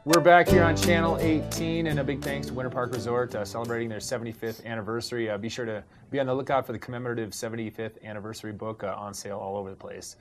We're back here on Channel 18, and a big thanks to Winter Park Resort celebrating their 75th anniversary. Be sure to be on the lookout for the commemorative 75th anniversary book on sale all over the place.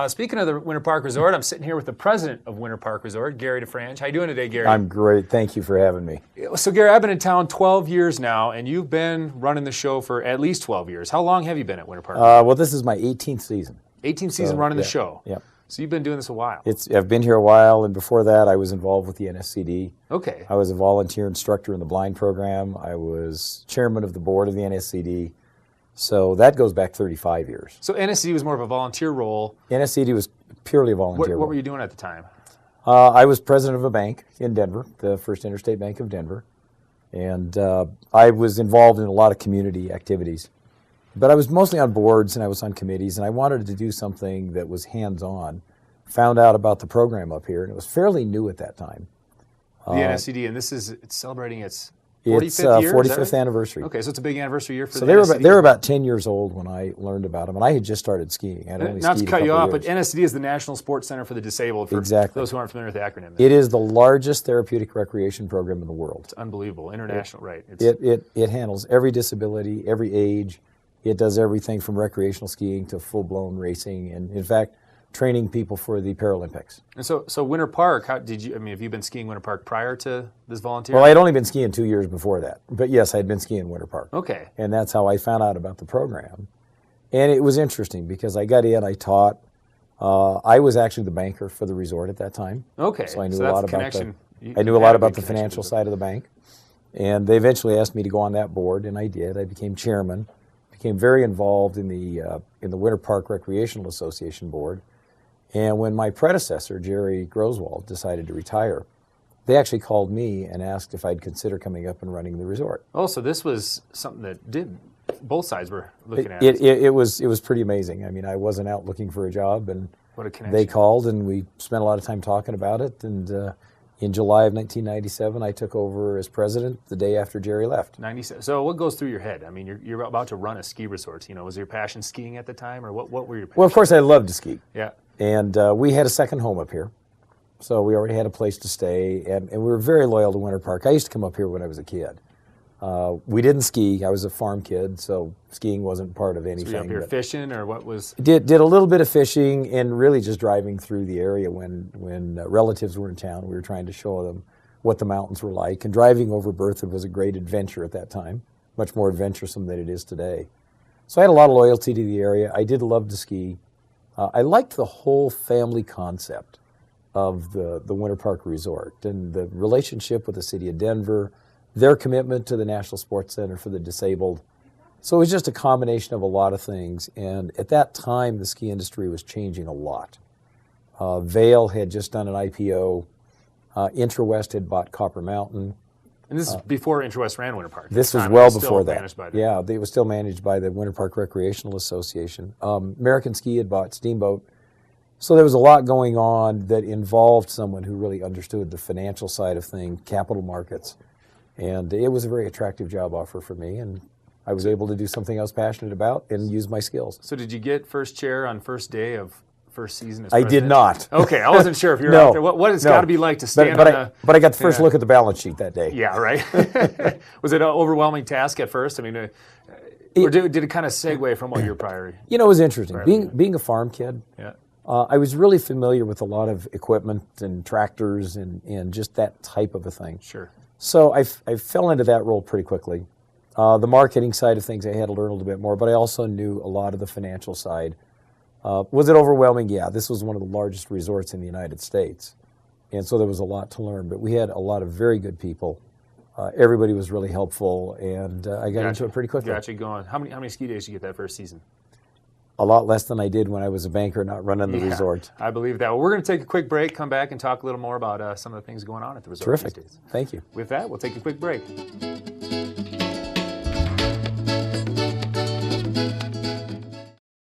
Speaking of the Winter Park Resort, I'm sitting here with the president of Winter Park Resort, Gary DeFrange. How you doing today, Gary? I'm great. Thank you for having me. So, Gary, I've been in town 12 years now, and you've been running the show for at least 12 years. How long have you been at Winter Park? Well, this is my 18th season. 18th season running the show. Yep. So you've been doing this a while. I've been here a while, and before that, I was involved with the NSCD. Okay. I was a volunteer instructor in the blind program. I was chairman of the board of the NSCD. So that goes back 35 years. So NSCD was more of a volunteer role. NSCD was purely a volunteer role. What were you doing at the time? I was president of a bank in Denver, the First Interstate Bank of Denver. And I was involved in a lot of community activities. But I was mostly on boards and I was on committees, and I wanted to do something that was hands-on. Found out about the program up here, and it was fairly new at that time. The NSCD, and it's celebrating its 45th year? 45th anniversary. Okay, so it's a big anniversary year for the they NSCD. they were about 10 years old when I learned about them, and I had just started skiing. I'd only Not to skied cut you a off, couple but years. NSCD is the National Sports Center for the Disabled, for Exactly. those who aren't familiar with the acronym. It is the largest therapeutic recreation program in the world. It's unbelievable. International, right. It handles every disability, every age. It does everything from recreational skiing to full-blown racing, and in fact, training people for the Paralympics. And so Winter Park, have you been skiing Winter Park prior to this volunteer? Well, I had only been skiing 2 years before that, but yes, I had been skiing Winter Park. Okay. And that's how I found out about the program. And it was interesting because I got in, I taught. I was actually the banker for the resort at that time. Okay. So I knew So a that's lot the about connection. I knew a lot about the financial side of the bank. And they eventually asked me to go on that board, and I did. I became chairman. Became very involved in the Winter Park Recreational Association board. And when my predecessor, Jerry Groswald, decided to retire, they actually called me and asked if I'd consider coming up and running the resort. Oh, so this was something that both sides were looking at. It was pretty amazing. I mean, I wasn't out looking for a job, and what a connection. They called, and we spent a lot of time talking about it. And in July of 1997, I took over as president the day after Jerry left. 97. So what goes through your head? I mean, you're about to run a ski resort. Was your passion skiing at the time, or what were your passions? Well, of course, I loved to ski. Yeah. And we had a second home up here. So we already had a place to stay, and we were very loyal to Winter Park. I used to come up here when I was a kid. We didn't ski. I was a farm kid, so skiing wasn't part of anything. So you were up here fishing, or what was? Did a little bit of fishing, and really just driving through the area when relatives were in town. We were trying to show them what the mountains were like. And driving over Berthoud was a great adventure at that time, much more adventuresome than it is today. So I had a lot of loyalty to the area. I did love to ski. I liked the whole family concept of the Winter Park Resort and the relationship with the city of Denver, their commitment to the National Sports Center for the Disabled. So it was just a combination of a lot of things. And at that time, the ski industry was changing a lot. Vail had just done an IPO. IntraWest had bought Copper Mountain. And this is before IntraWest ran Winter Park. This was well before that. Managed by Yeah, it was still managed by the Winter Park Recreational Association. American Ski had bought Steamboat. So there was a lot going on that involved someone who really understood the financial side of things, capital markets. And it was a very attractive job offer for me, and I was able to do something I was passionate about and use my skills. So did you get first chair on first day of first season as I president? did not. Okay, I wasn't sure if you were No, out there. What it's got to be like to stand but on But I got the first look at the balance sheet that day. Yeah, right. Was it an overwhelming task at first? I mean, or did it kind of segue from what your prior? It was interesting. Being a farm kid, yeah. I was really familiar with a lot of equipment and tractors and just that type of a thing. Sure. So I fell into that role pretty quickly. The marketing side of things I had to learn a little bit more, but I also knew a lot of the financial side. Was it overwhelming? Yeah, this was one of the largest resorts in the United States. And so there was a lot to learn, but we had a lot of very good people. Everybody was really helpful, and I got into it pretty quickly. Got you going. How many ski days did you get that first season? A lot less than I did when I was a banker not running the resort. I believe that. Well, we're going to take a quick break, come back and talk a little more about some of the things going on at the resort Terrific. these days. Thank you. With that, we'll take a quick break.